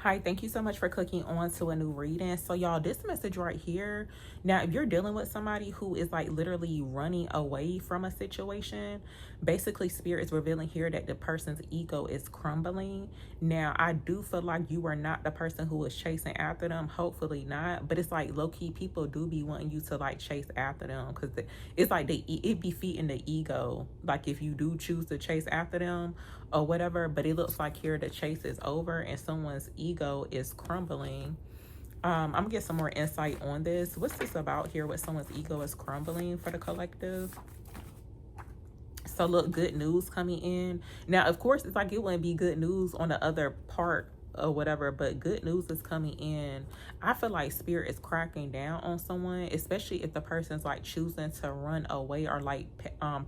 Hi, thank you so much for clicking on to a new reading. So, y'all, this message right here. Now, if you're dealing with somebody who is like literally running away from a situation, basically, Spirit is revealing here that the person's ego is crumbling. Now, I do feel like you are not the person who is chasing after them. Hopefully, not. But it's like low key, people do be wanting you to like chase after them because it's like it be feeding the ego. Like, if you do choose to chase after them or whatever, but it looks like here the chase is over and someone's ego is crumbling. I'm gonna get some more insight on this. What's this about here with someone's ego is crumbling for the collective? So look, good news coming in. Now, of course, it's like it wouldn't be good news on the other part or whatever, but good news is coming in. I feel like Spirit is cracking down on someone, especially if the person's like choosing to run away or like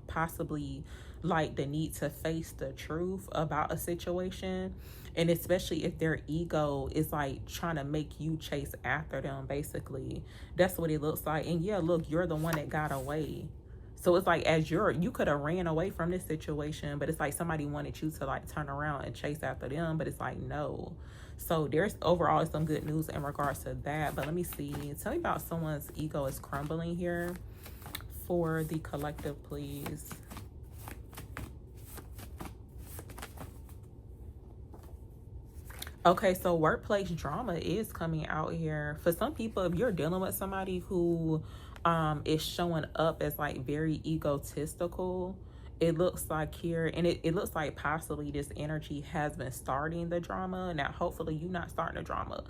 possibly like the need to face the truth about a situation. And especially if their ego is like trying to make you chase after them, basically. That's what it looks like. And yeah, look, you're the one that got away. So it's like as you could have ran away from this situation, but it's like somebody wanted you to like turn around and chase after them, but it's like no. So there's overall some good news in regards to that. But let me see. Tell me about someone's ego is crumbling here for the collective, please. Okay, so workplace drama is coming out here. For some people, if you're dealing with somebody who is showing up as like very egotistical, it looks like here, and it looks like possibly this energy has been starting the drama. Now, hopefully you're not starting the drama,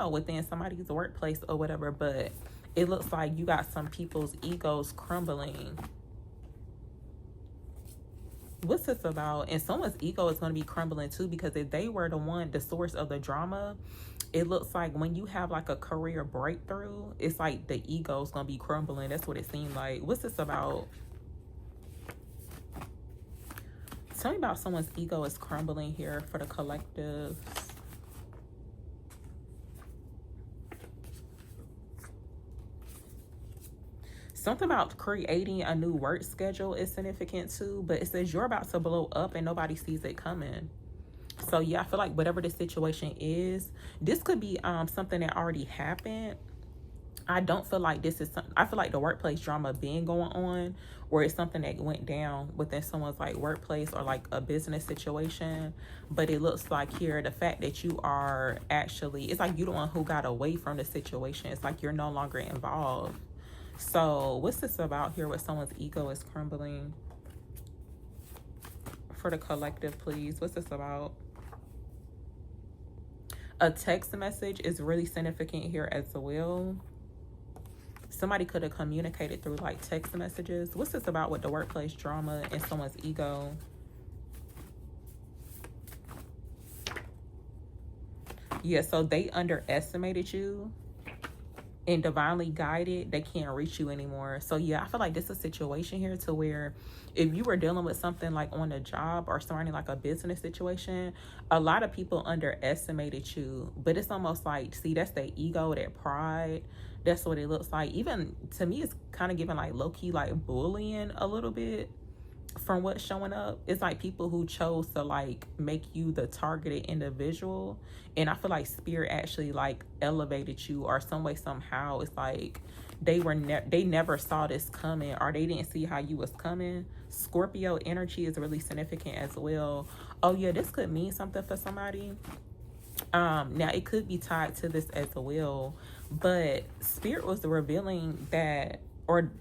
within somebody's workplace or whatever, but it looks like you got some people's egos crumbling. What's this about? And someone's ego is going to be crumbling too, because if they were the source of the drama, it looks like when you have like a career breakthrough, it's like the ego is going to be crumbling. That's what it seemed like. What's this about? Tell me about someone's ego is crumbling here for the collective. Something about creating a new work schedule is significant too, but it says you're about to blow up and nobody sees it coming. So yeah, I feel like whatever the situation is, this could be something that already happened. I don't feel like this is something. I feel like the workplace drama being going on, where it's something that went down within someone's like workplace or like a business situation. But it looks like here the fact that you are actually, it's like you're the one who got away from the situation. It's like you're no longer involved. So what's this about here with someone's ego is crumbling for the collective, please? What's this about? A text message is really significant here as well. Somebody could have communicated through like text messages. What's this about with the workplace drama and someone's ego? Yeah, so they underestimated you and divinely guided, they can't reach you anymore. So yeah, I feel like this is a situation here to where if you were dealing with something like on a job or surrounding like a business situation, a lot of people underestimated you. But it's almost like, see, that's the ego, that pride. That's what it looks like. Even to me, it's kind of giving like low-key like bullying a little bit from what's showing up. It's like people who chose to like make you the targeted individual, and I feel like Spirit actually like elevated you or some way somehow. It's like they never saw this coming, or they didn't see how you was coming. Scorpio energy is really significant as well. Oh yeah, this could mean something for somebody. Now it could be tied to this as well, but Spirit was revealing that, or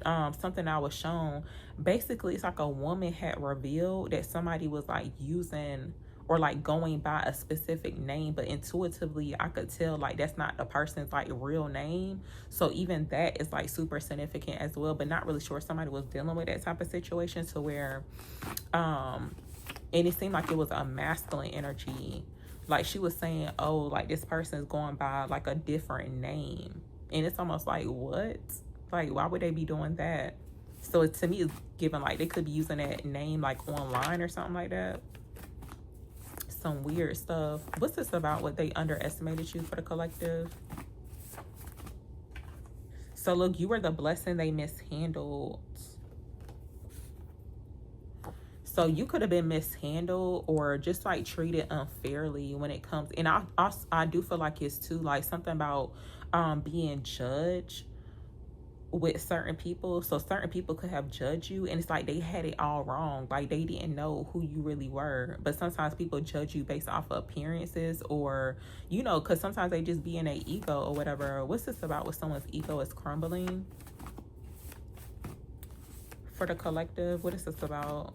something I was shown. Basically, it's like a woman had revealed that somebody was like using or like going by a specific name, but intuitively I could tell like that's not the person's like real name. So even that is like super significant as well, but not really sure somebody was dealing with that type of situation to where and it seemed like it was a masculine energy. Like she was saying, oh, like this person is going by like a different name, and it's almost like, what? Like, why would they be doing that? So to me, it's given like they could be using that name like online or something like that. Some weird stuff. What's this about? What they underestimated you for the collective? So look, you were the blessing they mishandled. So you could have been mishandled or just like treated unfairly when it comes. And I do feel like it's too like something about being judged with certain people. So certain people could have judged you, and it's like they had it all wrong. Like they didn't know who you really were. But sometimes people judge you based off of appearances, or because sometimes they just be in their ego or whatever. What's this about with someone's ego is crumbling? For the collective, what is this about?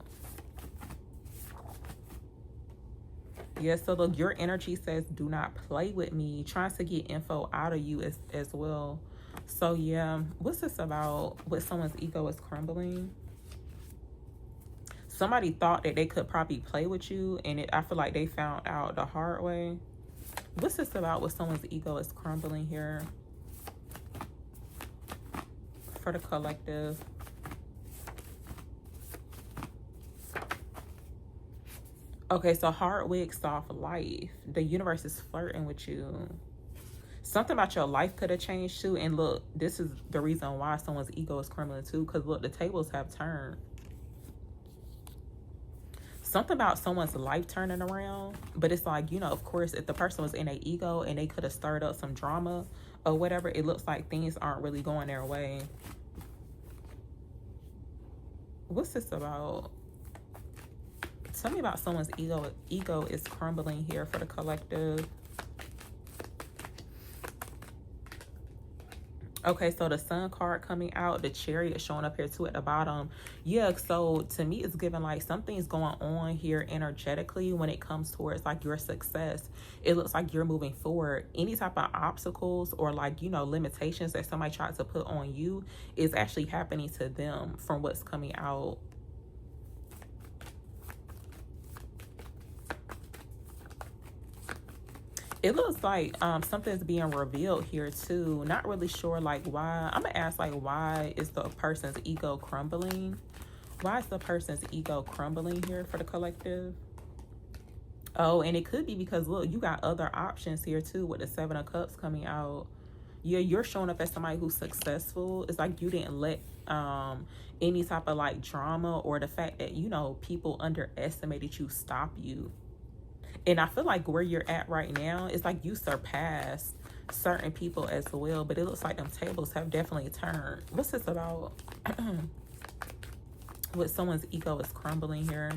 Yeah, so look, your energy says do not play with me, trying to get info out of you as well. So yeah, what's this about with someone's ego is crumbling? Somebody thought that they could probably play with you, and I feel like they found out the hard way. What's this about with someone's ego is crumbling here? For the collective. Okay, so Hardwick, soft life. The universe is flirting with you. Something about your life could have changed too. And look, this is the reason why someone's ego is crumbling too. Because look, the tables have turned. Something about someone's life turning around. But it's like, of course, if the person was in an ego and they could have stirred up some drama or whatever, it looks like things aren't really going their way. What's this about? Tell me about someone's ego is crumbling here for the collective. Okay, so the Sun card coming out, the Chariot showing up here too at the bottom. Yeah, so to me, it's giving like something's going on here energetically when it comes towards like your success. It looks like you're moving forward. Any type of obstacles or like, limitations that somebody tried to put on you is actually happening to them from what's coming out. It looks like something's being revealed here too. Not really sure like why. I'm gonna ask like why is the person's ego crumbling? Why is the person's ego crumbling here for the collective? Oh, and it could be because look, you got other options here too with the Seven of Cups coming out. Yeah, you're showing up as somebody who's successful. It's like you didn't let any type of like drama or the fact that people underestimated you stop you. And I feel like where you're at right now, it's like you surpassed certain people as well. But it looks like them tables have definitely turned. What's this about? What someone's ego is crumbling here?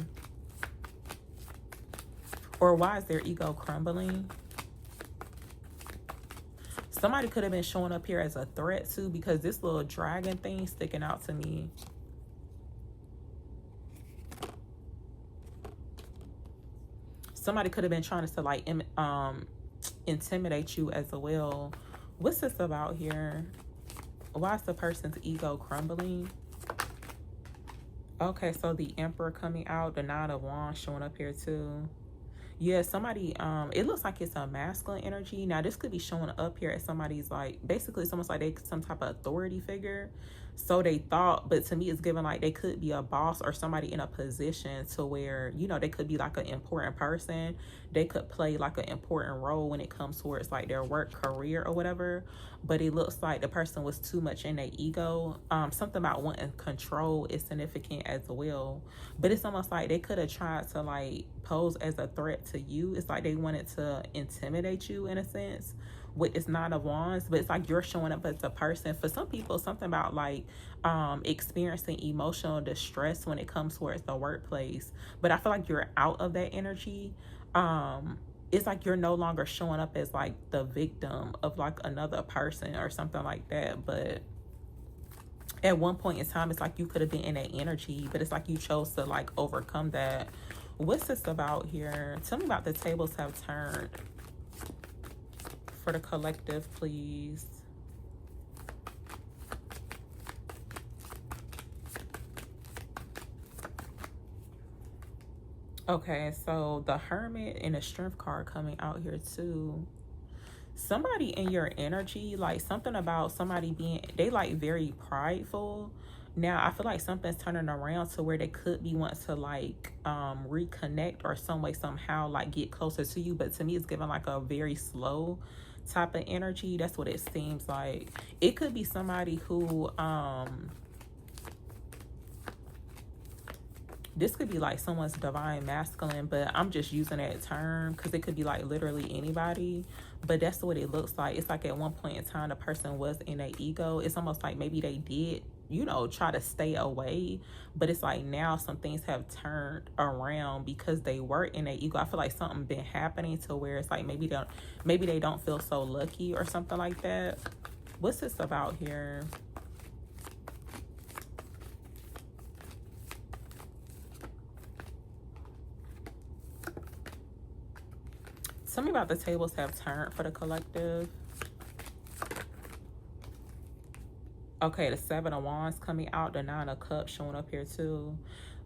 Or why is their ego crumbling? Somebody could have been showing up here as a threat too, because this little dragon thing sticking out to me. Somebody could have been trying to like intimidate you as well. What's this about here? Why is the person's ego crumbling? Okay, so the Emperor coming out, the Nine of Wands showing up here too. Yeah, somebody, it looks like it's a masculine energy. Now, this could be showing up here as somebody's like, basically it's almost like they some type of authority figure. So they thought, but to me, it's given like they could be a boss or somebody in a position to where, they could be like an important person. They could play like an important role when it comes towards like their work career or whatever. But it looks like the person was too much in their ego. Something about wanting control is significant as well. But it's almost like they could have tried to like pose as a threat to you. It's like they wanted to intimidate you in a sense with this Nine of Wands, but it's like you're showing up as a person. For some people, something about like experiencing emotional distress when it comes towards the workplace. But I feel like you're out of that energy. It's like you're no longer showing up as like the victim of like another person or something like that. But at one point in time, it's like you could have been in that energy, but it's like you chose to like overcome that. What's this about here? Tell me about the tables have turned for the collective, please. Okay, so the Hermit and the Strength card coming out here too. Somebody in your energy, like something about somebody being, they like very prideful. Now I feel like something's turning around to where they could be want to like reconnect or some way somehow like get closer to you, but to me it's giving like a very slow type of energy. That's what it seems like. It could be somebody who this could be like someone's divine masculine, but I'm just using that term because it could be like literally anybody. But that's what it looks like. It's like at one point in time, the person was in a ego. It's almost like maybe they did, you know, try to stay away, but it's like now some things have turned around because they were in a ego. I feel like something been happening to where it's like maybe they don't feel so lucky or something like that. What's this about here? Tell me about the tables have turned for the collective. Okay, the 7 of Wands coming out, the 9 of Cups showing up here too.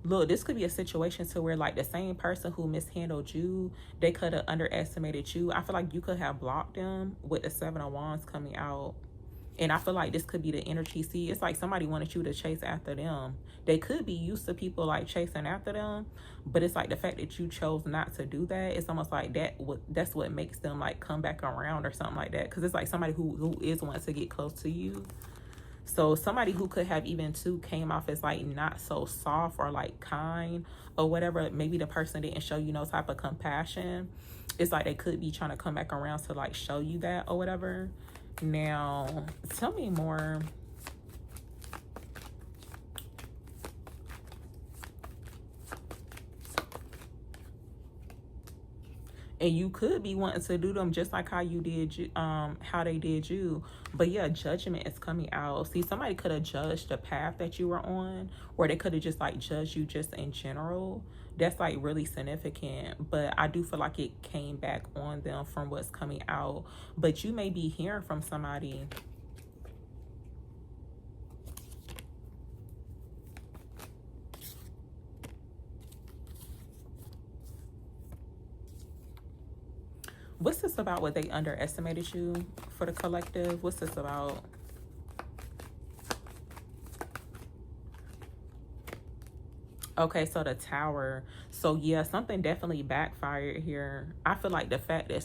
Look, this could be a situation to where like the same person who mishandled you, they could have underestimated you. I feel like you could have blocked them with the 7 of Wands coming out. And I feel like this could be the energy. See, it's like somebody wanted you to chase after them. They could be used to people like chasing after them, but it's like the fact that you chose not to do that, it's almost like that's what makes them like come back around or something like that. Because it's like somebody who is wanting to get close to you. So somebody who could have even too came off as like not so soft or like kind or whatever. Maybe the person didn't show you no type of compassion. It's like they could be trying to come back around to like show you that or whatever. Now, tell me more. And you could be wanting to do them just like how you did you, how they did you. But yeah, judgment is coming out. See, somebody could have judged the path that you were on, or they could have just like judged you just in general. That's like really significant. But I do feel like it came back on them from what's coming out. But you may be hearing from somebody. What's this about? What they underestimated you for the collective? What's this about? Okay, so the Tower. So yeah, something definitely backfired here. I feel like the fact that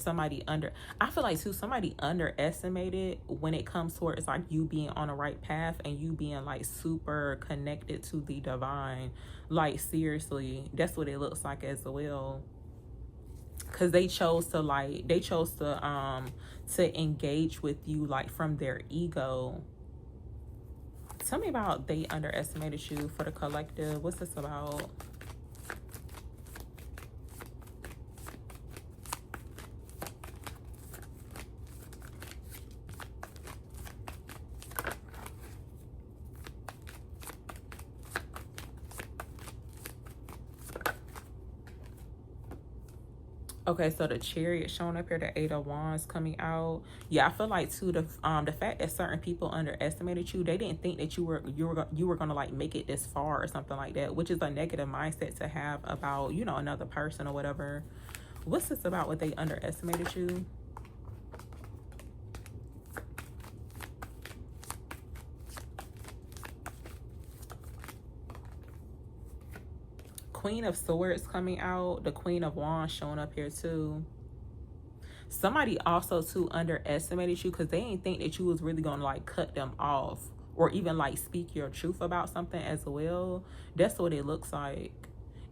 I feel like too, somebody underestimated when it comes towards like you being on the right path and you being like super connected to the divine. Like seriously, that's what it looks like as well. Because they chose to engage with you like from their ego. Tell me about they underestimated you for the collective. What's this about? Okay, so the Chariot showing up here, the 8 of Wands coming out. Yeah, I feel like too the fact that certain people underestimated you, they didn't think that you were gonna like make it this far or something like that, which is a negative mindset to have about, you know, another person or whatever. What's this about? What they underestimated you? Queen of Swords coming out, the Queen of Wands showing up here too. Somebody also too underestimated you because they didn't think that you was really gonna like cut them off or even like speak your truth about something as well. That's what it looks like.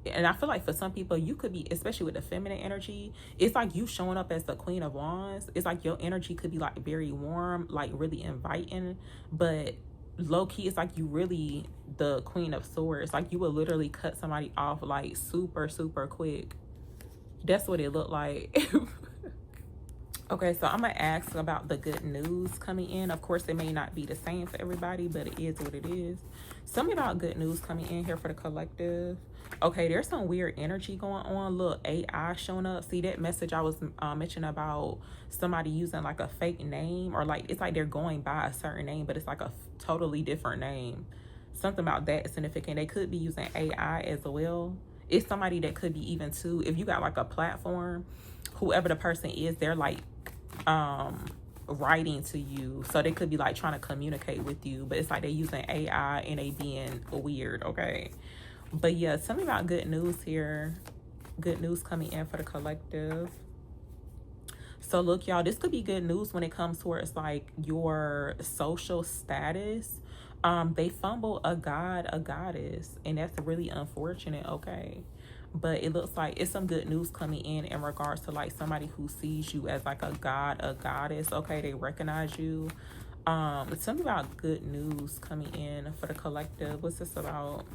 And I feel like for some people, you could be, especially with the feminine energy, it's like you showing up as the Queen of Wands. It's like your energy could be like very warm, like really inviting, but low-key it's like you really the Queen of Swords. Like you would literally cut somebody off like super quick. That's what it looked like. Okay, so I'm gonna ask about the good news coming in. Of course, it may not be the same for everybody, but it is what it is. Tell me about good news coming in here for the collective. Okay, there's some weird energy going on. Look, AI showing up. See that message I was mentioning about somebody using like a fake name, or like it's like they're going by a certain name, but it's like a totally different name. Something about that is significant. They could be using AI as well. It's somebody that could be even too, if you got like a platform, whoever the person is, they're like writing to you, so they could be like trying to communicate with you, but it's like they using AI and they being weird. Okay, but yeah, tell me about good news here. Good news coming in for the collective. So look, y'all, this could be good news when it comes towards like your social status. They fumble a god, a goddess, and that's really unfortunate. Okay, but it looks like it's some good news coming in regards to like somebody who sees you as like a god, a goddess. Okay, they recognize you. It's something about good news coming in for the collective. What's this about?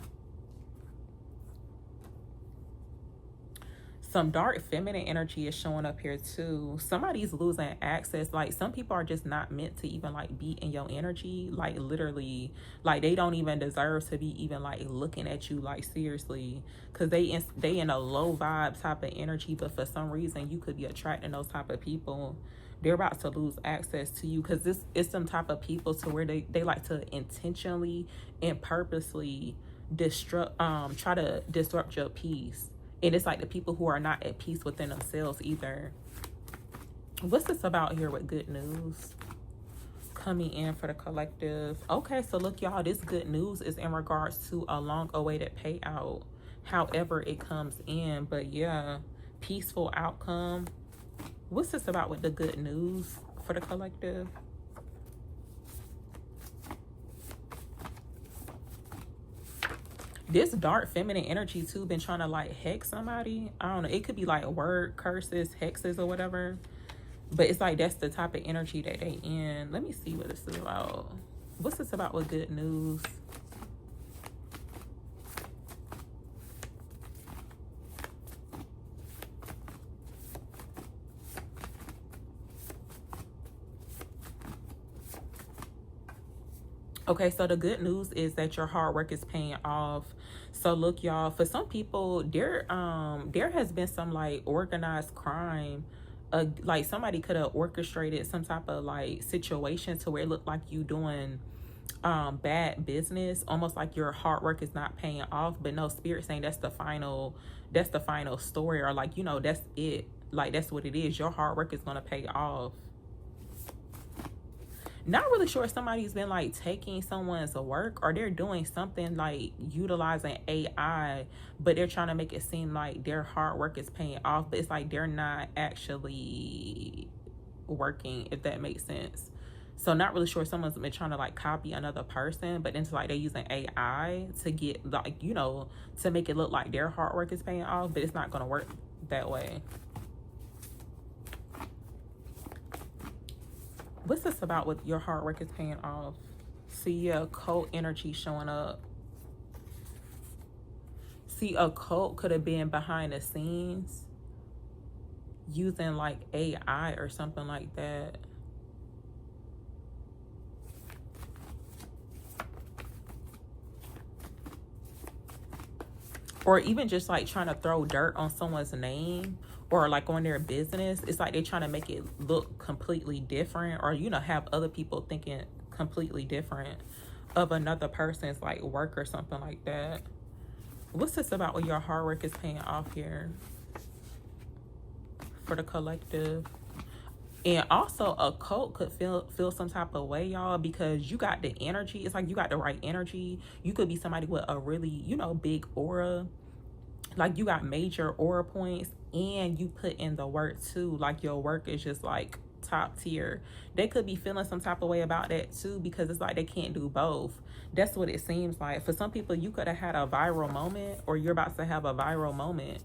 Some dark feminine energy is showing up here too. Somebody's losing access. Like some people are just not meant to even like be in your energy. Like literally, like they don't even deserve to be even like looking at you like seriously, because they in a low vibe type of energy. But for some reason, you could be attracting those type of people. They're about to lose access to you because this is some type of people to where they like to intentionally and purposely try to disrupt your peace. And it's like the people who are not at peace within themselves either. What's this about here with good news coming in for the collective? Okay, so look, y'all, this good news is in regards to a long-awaited payout, however it comes in. But yeah, peaceful outcome. What's this about with the good news for the collective? This dark feminine energy too been trying to like hex somebody. I don't know. It could be like word curses, hexes, or whatever. But it's like that's the type of energy that they in. Let me see what this is about. What's this about with good news? Okay, so the good news is that your hard work is paying off. So look, y'all, for some people, there has been some like organized crime. Like somebody could have orchestrated some type of like situation to where it looked like you doing bad business, almost like your hard work is not paying off. But no, spirit saying that's the final story, or like, you know, that's it. Like that's what it is. Your hard work is gonna pay off. Not really sure if somebody's been like taking someone's work, or they're doing something like utilizing AI, but they're trying to make it seem like their hard work is paying off, but it's like they're not actually working, if that makes sense. So not really sure if someone's been trying to like copy another person, but then it's like they're using AI to get like, you know, to make it look like their hard work is paying off, but it's not going to work that way. What's this about with your hard work is paying off? See a cult energy showing up. See, a cult could have been behind the scenes using like AI or something like that. Or even just like trying to throw dirt on someone's name or like on their business. It's like they're trying to make it look completely different, or, you know, have other people thinking completely different of another person's like work or something like that. What's this about when your hard work is paying off here for the collective? And also a cult could feel some type of way, y'all, because you got the energy. It's like you got the right energy. You could be somebody with a really, you know, big aura. Like you got major aura points, and you put in the work too. Like your work is just like top tier. They could be feeling some type of way about that too, because it's like they can't do both. That's what it seems like. For some people, you could have had a viral moment, or you're about to have a viral moment.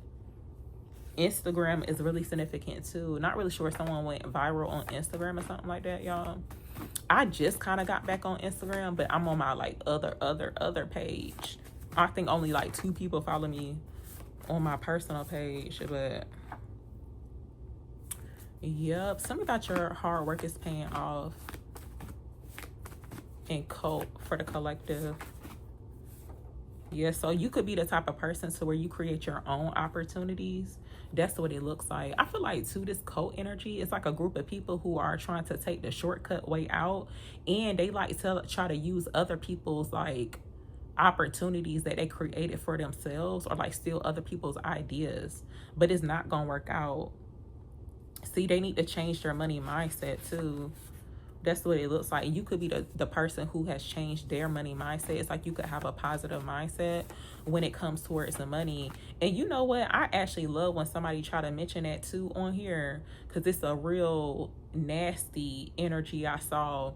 Instagram is really significant too. Not really sure if someone went viral on Instagram or something like that, y'all. I just kind of got back on Instagram, but I'm on my like other page. I think only like 2 people follow me on my personal page, but yep, something about your hard work is paying off. And cult for the collective. Yeah, so you could be the type of person to where you create your own opportunities. That's what it looks like. I feel like too, this cult energy is like a group of people who are trying to take the shortcut way out, and they like to try to use other people's like opportunities that they created for themselves, or like steal other people's ideas, but it's not gonna work out. See, they need to change their money mindset too. That's what it looks like. You could be the person who has changed their money mindset. It's like you could have a positive mindset when it comes towards the money. And you know what? I actually love when somebody try to mention that too on here, because it's a real nasty energy I saw.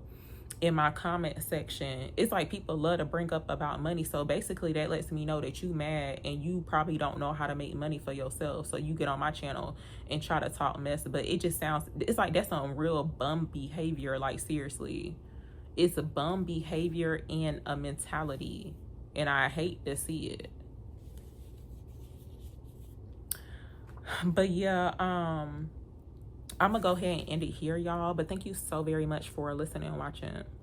in my comment section, it's like people love to bring up about money. So basically that lets me know that you mad and you probably don't know how to make money for yourself. So you get on my channel and try to talk mess, but it just sounds, it's like that's some real bum behavior. Like seriously, it's a bum behavior and a mentality, and I hate to see it. But yeah, I'm gonna go ahead and end it here, y'all. But thank you so very much for listening and watching.